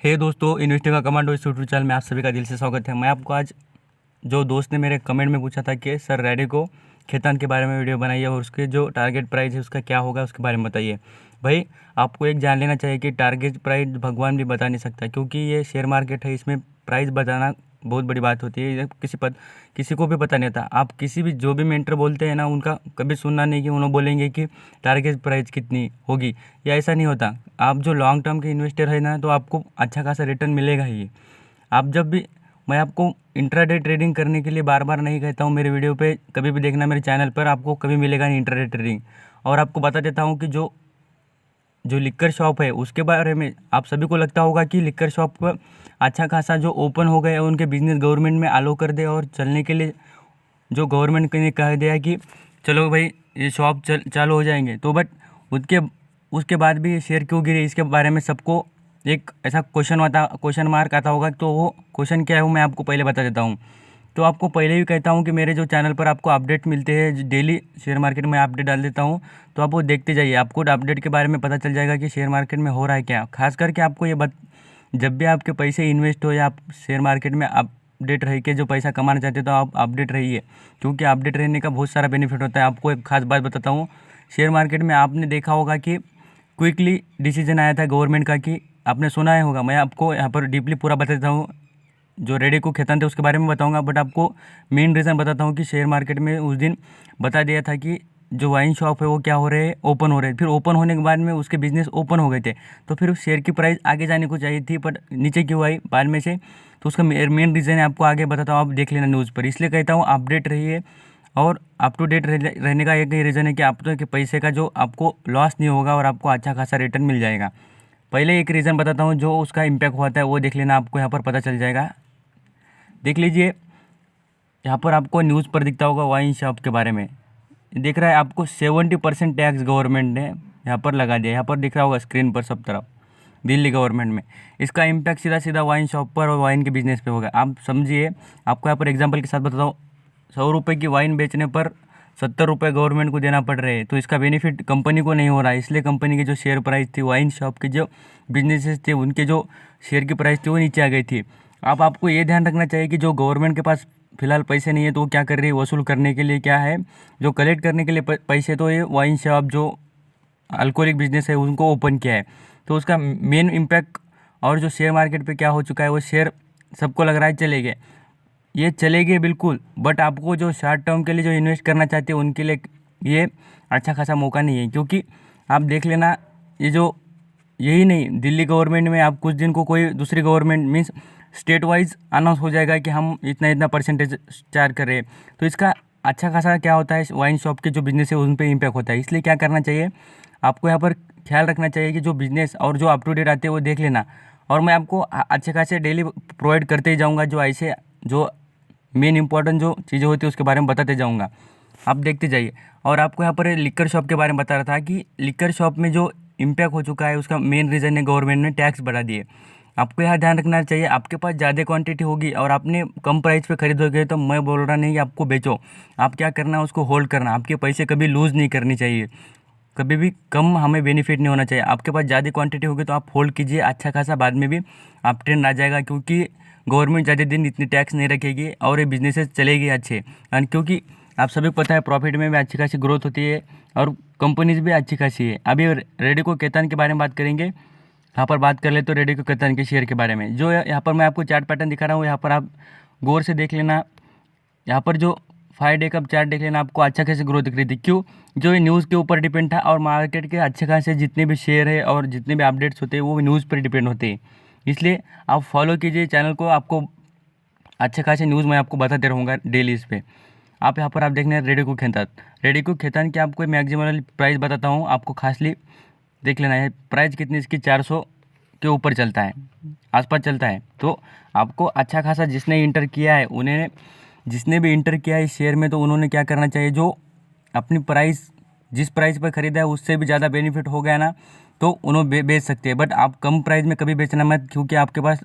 हे दोस्तों, इन्वेस्टिंग का कमांडो इस यूट्यूब चैनल में आप सभी का दिल से स्वागत है। मैं आपको आज जो दोस्त ने मेरे कमेंट में पूछा था कि सर रैडिको खेतान के बारे में वीडियो बनाइए और उसके जो टारगेट प्राइस है उसका क्या होगा उसके बारे में बताइए। भाई, आपको एक जान लेना चाहिए कि टारगेट प्राइस भगवान भी बता नहीं सकता, क्योंकि ये शेयर मार्केट है, इसमें प्राइस बताना बहुत बड़ी बात होती है। ये किसी को भी पता नहीं था। आप किसी भी जो भी मेंटर बोलते हैं ना, उनका कभी सुनना नहीं कि उन्होंने बोलेंगे कि टारगेट प्राइस कितनी होगी, या ऐसा नहीं होता। आप जो लॉन्ग टर्म के इन्वेस्टर है ना, तो आपको अच्छा खासा रिटर्न मिलेगा ही। आप जब भी मैं आपको इंट्राडे ट्रेडिंग करने के लिए बार बार नहीं कहता हूँ, मेरे वीडियो पे कभी भी देखना, मेरे चैनल पर आपको कभी मिलेगा नहीं इंट्राडे ट्रेडिंग। और आपको बता देता हूँ कि जो जो लिक्कर शॉप है उसके बारे में आप सभी को लगता होगा कि लिक्कर शॉप पर अच्छा खासा जो ओपन हो गए उनके बिजनेस गवर्नमेंट में अलो कर दे, और चलने के लिए जो गवर्नमेंट ने कह दिया कि चलो भाई ये शॉप चालू हो जाएंगे, तो बट उसके उसके बाद भी ये शेयर क्यों गिरे, इसके बारे में सबको एक ऐसा क्वेश्चन मार्क आता होगा। तो वो क्वेश्चन क्या है वो मैं आपको पहले बता देता हूँ। तो आपको पहले भी कहता हूँ कि मेरे जो चैनल पर आपको अपडेट मिलते हैं, डेली शेयर मार्केट में अपडेट डाल देता हूँ, तो आप वो देखते जाइए। आपको अपडेट के बारे में पता चल जाएगा कि शेयर मार्केट में हो रहा है क्या। खास करके आपको जब भी आपके पैसे इन्वेस्ट हो या आप शेयर मार्केट में अपडेट रह के जो पैसा कमाना चाहते हो, तो आप अपडेट रहिए, क्योंकि अपडेट रहने का बहुत सारा बेनिफिट होता है। आपको एक खास बात बताता हूँ, शेयर मार्केट में आपने देखा होगा कि क्विकली डिसीजन आया था गवर्नमेंट का, कि आपने सुना है होगा। मैं आपको यहाँ पर डीपली पूरा बता देता हूँ। जो रैडिको खेतान थे उसके बारे में बताऊंगा, बट आपको मेन रीज़न बताता हूँ कि शेयर मार्केट में उस दिन बता दिया था कि जो वाइन शॉप है वो क्या हो रहे हैं, ओपन हो रहे हैं। फिर ओपन होने के बाद में उसके बिजनेस ओपन हो गए थे, तो फिर उस शेयर की प्राइस आगे जाने को चाहिए थी, पर नीचे क्यों आई बाद में से। तो उसका मेन रीज़न है, आपको आगे बताता हूँ, आप देख लेना न्यूज़ पर। इसलिए कहता हूँ अपडेट रहिए, और अप टू डेट रहने का एक ही रीज़न है कि आप तो कि पैसे का जो आपको लॉस नहीं होगा और आपको अच्छा खासा रिटर्न मिल जाएगा। पहले एक रीज़न बताता हूँ जो उसका इम्पैक्ट होता है, वो देख लेना, आपको यहाँ पर पता चल जाएगा। देख लीजिए, यहाँ पर आपको न्यूज़ पर दिखता होगा वाइन शॉप के बारे में। दिख रहा है आपको 70% टैक्स गवर्नमेंट ने यहाँ पर लगा दिया। यहाँ पर दिख रहा होगा स्क्रीन पर सब तरफ, दिल्ली गवर्नमेंट में। इसका इम्पैक्ट सीधा सीधा वाइन शॉप पर और वाइन के बिजनेस पे होगा। आप समझिए, आपको यहाँ पर एग्जांपल के साथ बताता हूँ। 100 रुपये की वाइन बेचने पर 70 रुपये गवर्नमेंट को देना पड़ रहे हैं, तो इसका बेनिफिट कंपनी को नहीं हो रहा है। इसलिए कंपनी की जो शेयर प्राइस थी, वाइन शॉप के जो बिजनेसेस थे, उनके जो शेयर की प्राइस थी वो नीचे आ गई थी। अब आपको ये ध्यान रखना चाहिए कि जो गवर्नमेंट के पास फिलहाल पैसे नहीं है, तो वो क्या कर रही है, वसूल करने के लिए क्या है, जो कलेक्ट करने के लिए पैसे, तो ये वाइन शॉप जो अल्कोहलिक बिजनेस है उनको ओपन किया है। तो उसका मेन इम्पैक्ट, और जो शेयर मार्केट पे क्या हो चुका है, वो शेयर सबको लग रहा है चलेंगे, ये चलेंगे बिल्कुल। बट आपको जो शॉर्ट टर्म के लिए जो इन्वेस्ट करना चाहते हैं उनके लिए ये अच्छा खासा मौका नहीं है, क्योंकि आप देख लेना, ये जो यही नहीं, दिल्ली गवर्नमेंट में आप कुछ दिन को कोई दूसरी government means state wise announce हो जाएगा कि हम इतना इतना परसेंटेज चार्ज कर रहे हैं। तो इसका अच्छा खासा क्या होता है, वाइन शॉप के जो बिजनेस है उन पर इम्पैक्ट होता है। इसलिए क्या करना चाहिए, आपको यहाँ पर ख्याल रखना चाहिए कि जो बिजनेस और जो अप टू डेट आते हैं वो देख लेना। और मैं आपको अच्छे खासे डेली प्रोवाइड करते ही जाऊँगा, जो ऐसे जो मेन इंपॉर्टेंट जो चीज़ें होती है उसके बारे में बताते जाऊँगा, आप देखते जाइए। और आपको यहाँ पर लिक्कर शॉप के बारे में बता रहा था कि लिक्कर शॉप में जो इम्पैक्ट हो चुका है उसका मेन रीज़न है गवर्नमेंट ने टैक्स बढ़ा दिए। आपको यहाँ ध्यान रखना चाहिए, आपके पास ज़्यादा क्वांटिटी होगी और आपने कम प्राइस पे खरीदोगे, तो मैं बोल रहा नहीं कि आपको बेचो। आप क्या करना है, उसको होल्ड करना। आपके पैसे कभी लूज़ नहीं करनी चाहिए, कभी भी कम हमें बेनिफिट नहीं होना चाहिए। आपके पास ज़्यादा क्वांटिटी होगी तो आप होल्ड कीजिए, अच्छा खासा बाद में भी आप ट्रेंड आ जाएगा, क्योंकि गवर्नमेंट ज़्यादा दिन इतनी टैक्स नहीं रखेगी और ये बिजनेसेस चलेगी अच्छे। एंड क्योंकि आप सभी को पता है प्रॉफिट में भी अच्छी खासी ग्रोथ होती है और कंपनीज भी अच्छी खासी है। अभी रैडिको खेतान के बारे में बात करेंगे। यहाँ पर बात कर ले तो रैडिको खेतान के शेयर के बारे में, जो यहाँ पर मैं आपको चार्ट पैटर्न दिखा रहा हूँ, यहाँ पर आप गौर से देख लेना। यहाँ पर जो 5 डे का चार्ट देख लेना, आपको अच्छा खासी ग्रोथ दिख रही थी। क्यों, जो ये न्यूज़ के ऊपर डिपेंड था, और मार्केट के अच्छे खासे जितने भी शेयर है और जितने भी अपडेट्स होते हैं वो न्यूज़ पर डिपेंड होते हैं। इसलिए आप फॉलो कीजिए चैनल को, आपको अच्छे खासे न्यूज़ मैं आपको बताते रहूँगा डेली इस पर। आप यहाँ पर आप देखना है रेडिको खेतान की आपको मैक्सिमम प्राइस बताता हूँ, आपको खासली देख लेना है। प्राइस कितनी इसकी, 400 के ऊपर चलता है, आसपास चलता है। तो आपको अच्छा खासा जिसने इंटर किया है, उन्हें जिसने भी इंटर किया है इस शेयर में, तो उन्होंने क्या करना चाहिए, जो अपनी प्राइस जिस प्राइस पर ख़रीदा है उससे भी ज़्यादा बेनिफिट हो गया ना, तो उन्होंने बेच सकते हैं। बट आप कम प्राइस में कभी बेचना मत, क्योंकि आपके पास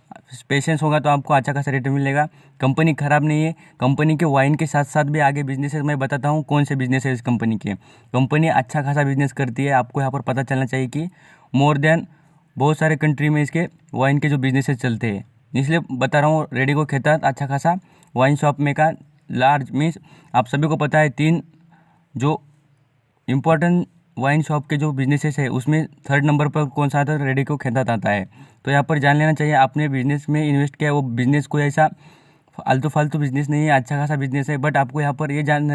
पेशेंस होगा तो आपको अच्छा खासा रिटर्न मिलेगा। कंपनी ख़राब नहीं है, कंपनी के वाइन के साथ साथ भी आगे बिजनेस है। मैं बताता हूँ कौन से बिजनेस है इस कंपनी के। कंपनी अच्छा खासा बिजनेस करती है, आपको यहाँ पर पता चलना चाहिए कि मोर देन बहुत सारे कंट्री में इसके वाइन के जो बिजनेसेस चलते हैं, इसलिए बता रहा हूँ। रेडिको खेतान अच्छा खासा वाइन शॉप में का लार्ज मीन्स आप सभी को पता है 3 जो इम्पोर्टेंट वाइन शॉप के जो बिजनेसेस है उसमें 3rd नंबर पर कौन सा आता है, रेडिको खेतान आता है। तो यहाँ पर जान लेना चाहिए, आपने बिजनेस में इन्वेस्ट किया है वो बिजनेस कोई ऐसा आलतू फालतू बिजनेस नहीं है, अच्छा खासा बिजनेस है। बट आपको यहाँ पर ये जान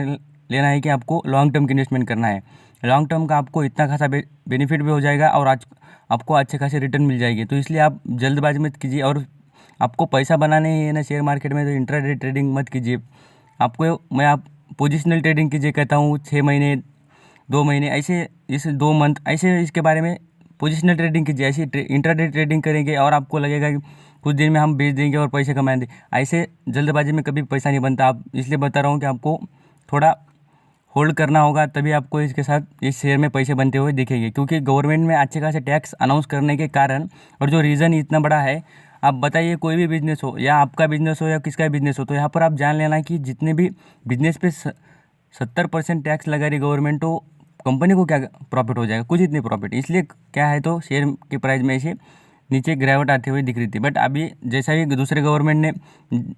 लेना है कि आपको लॉन्ग टर्म की इन्वेस्टमेंट करना है। लॉन्ग टर्म का आपको इतना खासा बेनिफिट भी हो जाएगा और आज आपको अच्छे खासे रिटर्न मिल जाएगी। तो इसलिए आप जल्दबाजी मत कीजिए, और आपको पैसा बनाने ही है ना शेयर मार्केट में, तो इंट्राडे ट्रेडिंग मत कीजिए। आप पोजिशनल ट्रेडिंग कीजिए कहता हूँ, 6 महीने 2 महीने ऐसे, जैसे 2 मंथ ऐसे इसके बारे में पोजिशनल ट्रेडिंग कीजिए। ऐसे इंट्राडे ट्रेडिंग करेंगे और आपको लगेगा कि कुछ दिन में हम बेच देंगे और पैसे कमाएंगे, ऐसे जल्दबाजी में कभी पैसा नहीं बनता। आप इसलिए बता रहा हूँ कि आपको थोड़ा होल्ड करना होगा, तभी आपको इसके साथ इस शेयर में पैसे बनते हुए दिखेंगे। क्योंकि गवर्नमेंट में अच्छे खासे टैक्स अनाउंस करने के कारण और जो रीज़न इतना बड़ा है, आप बताइए कोई भी बिजनेस हो या आपका बिजनेस हो या किसका बिजनेस हो, तो यहाँ पर आप जान लेना कि जितने भी बिजनेस पे 70% टैक्स लगा रही गवर्नमेंट, तो कंपनी को क्या प्रॉफिट हो जाएगा, कुछ इतनी प्रॉफिट। इसलिए क्या है, तो शेयर के प्राइस में ऐसे नीचे गिरावट आती हुई दिख रही थी। बट अभी जैसा ही दूसरे गवर्नमेंट ने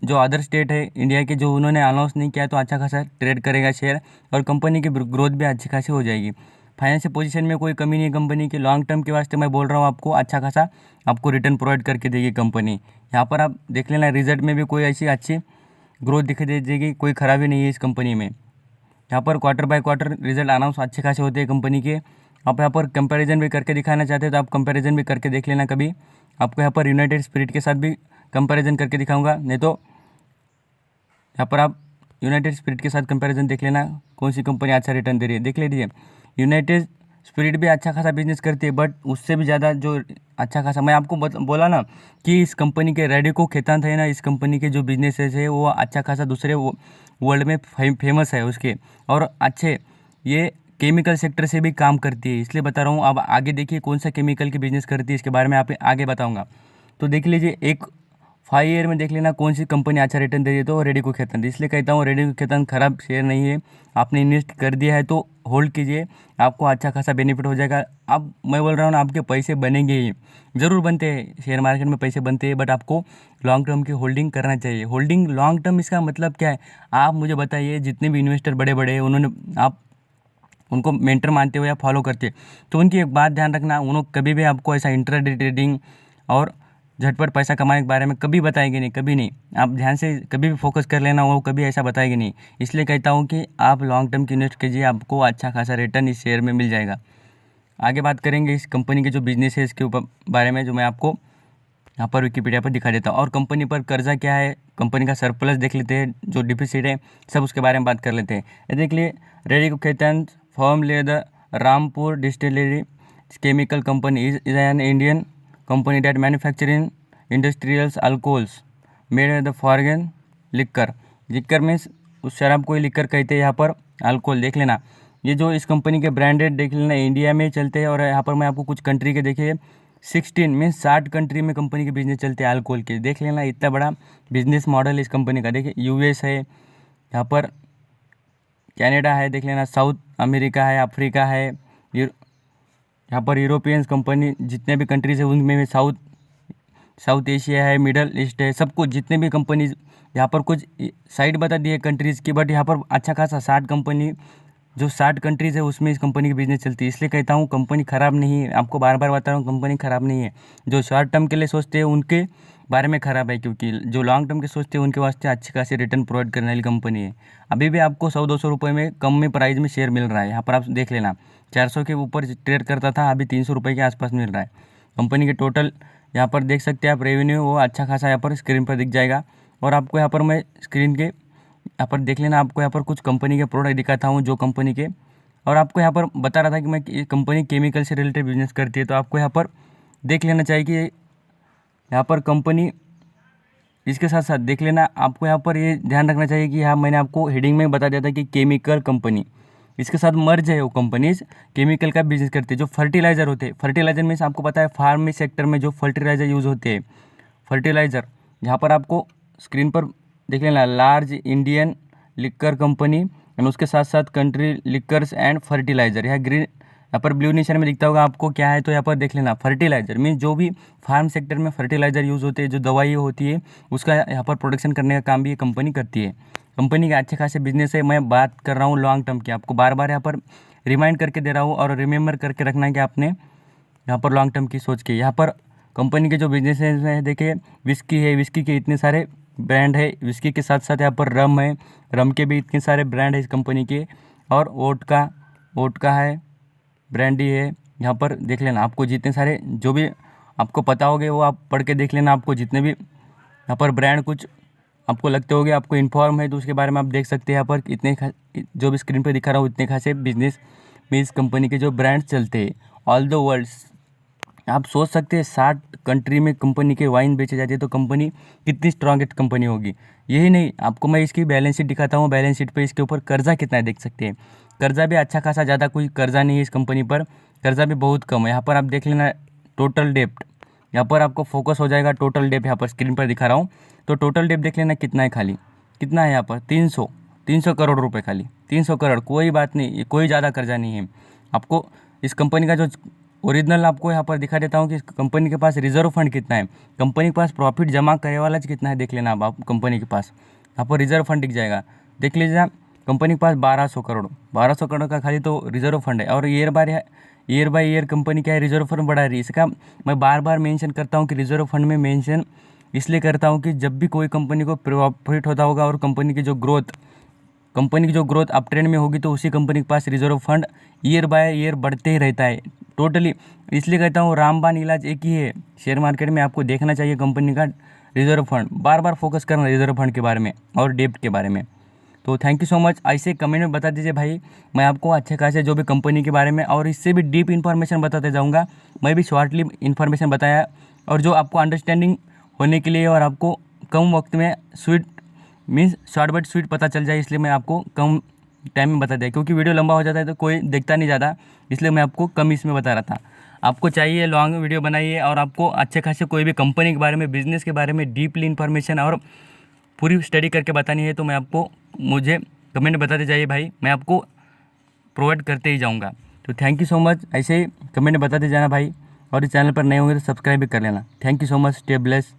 जो अदर स्टेट है इंडिया के, जो उन्होंने अनाउंस नहीं किया, तो अच्छा खासा ट्रेड करेगा शेयर और कंपनी की ग्रोथ भी अच्छी खासी हो जाएगी। फाइनेंशियल पोजीशन में कोई कमी नहीं है कंपनी की। लॉन्ग टर्म के वास्ते मैं बोल रहा हूँ, आपको अच्छा खासा आपको रिटर्न प्रोवाइड करके देगी कंपनी। यहाँ पर आप देख लेना, रिजल्ट में भी कोई ऐसी अच्छी ग्रोथ दिखाई दे देगी, कोई खराबी नहीं है इस कंपनी में। यहाँ पर quarter by quarter result announce अच्छे खासे होते हैं कंपनी के। आप यहाँ पर कंपैरिजन भी करके दिखाना चाहते हैं तो आप कंपैरिजन भी करके देख लेना कभी। आपको यहाँ पर यूनाइटेड स्पिरिट के साथ भी कंपैरिजन करके दिखाऊंगा, नहीं तो यहाँ पर आप यूनाइटेड स्पिरिट के साथ कंपैरिजन देख लेना, कौन सी कंपनी अच्छा रिटर्न दे रही है। देख लीजिए, यूनाइटेड स्पिरिट भी अच्छा खासा बिजनेस करती है, बट उससे भी ज़्यादा जो अच्छा खासा, मैं आपको बोला ना कि इस कंपनी के रेडिको खेतान है ना, इस कंपनी के जो बिजनेसेस है वो अच्छा खासा दूसरे वर्ल्ड में फेमस है उसके, और अच्छे ये केमिकल सेक्टर से भी काम करती है। इसलिए बता रहा हूँ, अब आगे देखिए कौन सा केमिकल की बिजनेस करती है, इसके बारे में आप आगे बताऊँगा। तो देख लीजिए, एक 5 ईयर में देख लेना कौन सी कंपनी अच्छा रिटर्न दे रही है, तो रेडिको खेतान। इसलिए कहता हूँ रेडिको खेतान खराब शेयर नहीं है। आपने इन्वेस्ट कर दिया है तो होल्ड कीजिए, आपको अच्छा खासा बेनिफिट हो जाएगा। अब मैं बोल रहा हूँ ना, आपके पैसे बनेंगे ही, ज़रूर बनते हैं, शेयर मार्केट में पैसे बनते हैं, बट आपको लॉन्ग टर्म की होल्डिंग करना चाहिए। होल्डिंग लॉन्ग टर्म, इसका मतलब क्या है, आप मुझे बताइए। जितने भी इन्वेस्टर बड़े बड़े हैं, उन्होंने आप उनको मेंटर मानते हो या फॉलो करते हो, तो उनकी एक बात ध्यान रखना, उन्होंने कभी भी आपको ऐसा इंट्राडे ट्रेडिंग और झटपट पैसा कमाने के बारे में कभी बताएंगे नहीं, कभी नहीं। आप ध्यान से कभी भी फोकस कर लेना, वो कभी ऐसा बताएंगे नहीं। इसलिए कहता हूँ कि आप लॉन्ग टर्म की इन्वेस्ट कीजिए, आपको अच्छा खासा रिटर्न इस शेयर में मिल जाएगा। आगे बात करेंगे इस कंपनी के जो बिजनेस है इसके ऊपर बारे में, जो मैं आपको यहाँ पर विकिपीडिया पर दिखा देता हूँ। और कंपनी पर कर्जा क्या है, कंपनी का सरप्लस देख लेते हैं, जो डिफिसिट है, सब उसके बारे में बात कर लेते हैं। ये देख लिए, Radico Khaitan formerly the Rampur distillery chemical company is an Indian company that manufacturing industrials alcohols made the foreign liquor. Liquor means उस शराब को ही लिक्कर कहते हैं, यहाँ पर अल्कोहल देख लेना। ये जो इस कंपनी के ब्रांडेड देख लेना इंडिया में चलते हैं, और यहाँ पर मैं आपको कुछ कंट्री के देखिए 16 मीन्स 60 कंट्री में कंपनी के बिजनेस चलते हैं अल्कोहल के। देख लेना, इतना बड़ा बिजनेस मॉडल इस कंपनी का। देखिए, यूएस है, यहाँ पर कनाडा है, देख लेना, साउथ अमेरिका है, अफ्रीका है, यहाँ पर यूरोपियंस कंपनी जितने भी कंट्रीज है उनमें साउथ एशिया है, मिडल ईस्ट है, सब कुछ जितने भी कंपनीज, यहाँ पर कुछ साइड बता दिए कंट्रीज़ की, बट यहाँ पर अच्छा खासा 60 कंपनी, जो 60 कंट्रीज़ है उसमें इस कंपनी की बिजनेस चलती है। इसलिए कहता हूँ कंपनी ख़राब नहीं है, आपको बार बार बता रहा हूँ कंपनी ख़राब नहीं है। जो शॉर्ट टर्म के लिए सोचते हैं उनके बारे में ख़राब है, क्योंकि जो लॉन्ग टर्म के सोचते हैं उनके वास्ते अच्छी खासी रिटर्न प्रोवाइड करने वाली कंपनी है। अभी भी आपको 100-200 रुपये में कम में प्राइस में शेयर मिल रहा है। यहाँ पर आप देख लेना, 400 के ऊपर ट्रेड करता था, अभी 300 रुपये के आसपास मिल रहा है। कंपनी के टोटल यहाँ पर देख सकते हैं आप, रेवेन्यू वो अच्छा खासा यहाँ पर स्क्रीन पर दिख जाएगा। और आपको यहाँ पर मैं स्क्रीन के यहाँ पर देख लेना, आपको यहाँ पर कुछ कंपनी के प्रोडक्ट दिखाता हूँ जो कंपनी के, और आपको यहाँ पर बता रहा था कि मैं ये कंपनी केमिकल से रिलेटेड बिजनेस करती है, तो आपको यहाँ पर देख लेना चाहिए कि यहाँ पर कंपनी इसके साथ साथ देख लेना। आपको यहाँ पर ये ध्यान रखना चाहिए कि यहाँ मैंने आपको हेडिंग में बता दिया था कि केमिकल कंपनी, इसके साथ मर्ज है वो कंपनीज केमिकल का बिजनेस करती है। जो फर्टिलाइज़र होते हैं, फर्टिलाइज़र मीन्स आपको पता है फार्मी सेक्टर में जो फर्टिलाइज़र यूज़ होते हैं, फर्टिलाइज़र, यहाँ पर आपको स्क्रीन पर देख लेना, large Indian liquor company and उसके साथ साथ कंट्री लिक्कर्स एंड फर्टिलाइज़र, यहाँ ग्रीन यहाँ पर ब्लू निशान में दिखता होगा आपको क्या है, तो यहाँ पर देख लेना फर्टिलाइजर मीन्स जो भी फार्म सेक्टर में फर्टिलाइजर यूज़ होते हैं, जो दवाई होती है उसका यहाँ पर प्रोडक्शन करने का काम भी ये कंपनी करती है। कंपनी के अच्छे खासे बिजनेस है। मैं बात कर रहा हूँ लॉन्ग टर्म की, आपको बार बार यहाँ पर रिमाइंड करके दे रहा हूँ और रिमेंबर करके रखना है कि आपने यहाँ पर लॉन्ग टर्म की सोच के। यहाँ पर कंपनी के जो बिजनेस है देखिए, विस्की है, विस्की के इतने सारे ब्रांड है, विस्की के साथ साथ यहाँ पर रम है, रम के भी इतने सारे ब्रांड है इस कंपनी के, और वोडका है, ब्रांडी है। यहाँ पर देख लेना, आपको जितने सारे जो भी आपको पता होगे वो आप पढ़ के देख लेना। आपको जितने भी यहाँ पर ब्रांड कुछ आपको लगते होंगे, आपको इन्फॉर्म है, तो उसके बारे में आप देख सकते हैं। यहाँ पर इतने जो भी स्क्रीन पे दिखा रहा हूँ इतने खासे बिजनेस में इस कंपनी के जो ब्रांड्स चलते हैं ऑल द वर्ल्ड। आप सोच सकते हैं 60 कंट्री में कंपनी के वाइन बेचे जाते हैं, तो कंपनी कितनी स्ट्रॉन्गेस्ट कंपनी होगी। यही नहीं, आपको मैं इसकी बैलेंस शीट दिखाता हूँ। बैलेंस शीट पे इसके ऊपर कर्जा कितना है देख सकते हैं। कर्जा भी अच्छा खासा, ज़्यादा कोई कर्जा नहीं है इस कंपनी पर, कर्जा भी बहुत कम है। यहाँ पर आप देख लेना टोटल डेप्ट, यहाँ पर आपको फोकस हो जाएगा टोटल डेप्ट। यहाँ पर स्क्रीन पर दिखा रहा हूँ, तो टोटल डेप्ट देख लेना कितना है, खाली कितना है यहाँ पर 300 करोड़ रुपए, खाली 300 करोड़। कोई बात नहीं, ये कोई ज़्यादा कर्जा नहीं है। आपको इस कंपनी का जो ओरिजिनल आपको यहाँ पर दिखा देता हूँ कि कंपनी के पास रिजर्व फंड कितना है, कंपनी के पास प्रॉफिट जमा करे वाला कितना है देख लेना। आप कंपनी के पास यहाँ पर रिजर्व फंड दिख जाएगा, देख लीजिए। कंपनी के पास 1200 करोड़ का खाली तो रिजर्व फंड है। और ईयर बाय ईयर कंपनी क्या है, रिजर्व फंड बढ़ा रही है। इसका मैं बार बार मेंशन करता हूँ कि रिजर्व फंड में मेंशन इसलिए करता हूँ कि जब भी कोई कंपनी को प्रॉफिट होता होगा और कंपनी की जो ग्रोथ अप ट्रेंड में होगी, तो उसी कंपनी के पास reserve fund year by year बढ़ते ही रहता है टोटली। इसलिए कहता हूँ रामबाण इलाज एक ही है शेयर मार्केट में, आपको देखना चाहिए कंपनी का रिजर्व फंड, बार बार फोकस करना रिजर्व फंड के बारे में और डेप्ट के बारे में। तो थैंक यू सो मच। ऐसे कमेंट में बता दीजिए भाई, मैं आपको अच्छे खासे जो भी कंपनी के बारे में और इससे भी डीप इन्फॉर्मेशन बताते जाऊँगा। मैं भी शॉर्टली इन्फॉर्मेशन बताया, और जो आपको अंडरस्टैंडिंग होने के लिए और आपको कम वक्त में sweet means short but sweet पता चल जाए, इसलिए मैं आपको कम टाइम में बता दिया। क्योंकि वीडियो लंबा हो जाता है तो कोई देखता नहीं ज़्यादा, इसलिए मैं आपको कम इसमें बता रहा था। आपको चाहिए लॉन्ग वीडियो बनाइए और आपको अच्छे खासे कोई भी कंपनी के बारे में, बिजनेस के बारे में डीपली इन्फॉर्मेशन और पूरी स्टडी करके बतानी है, तो मैं आपको मुझे कमेंट बताते जाइए भाई, मैं आपको प्रोवाइड करते ही जाऊँगा। तो थैंक यू सो मच, ऐसे ही कमेंट बताते जाना भाई, और इस चैनल पर नए होंगे तो सब्सक्राइब भी कर लेना। Thank you so much, stay bless.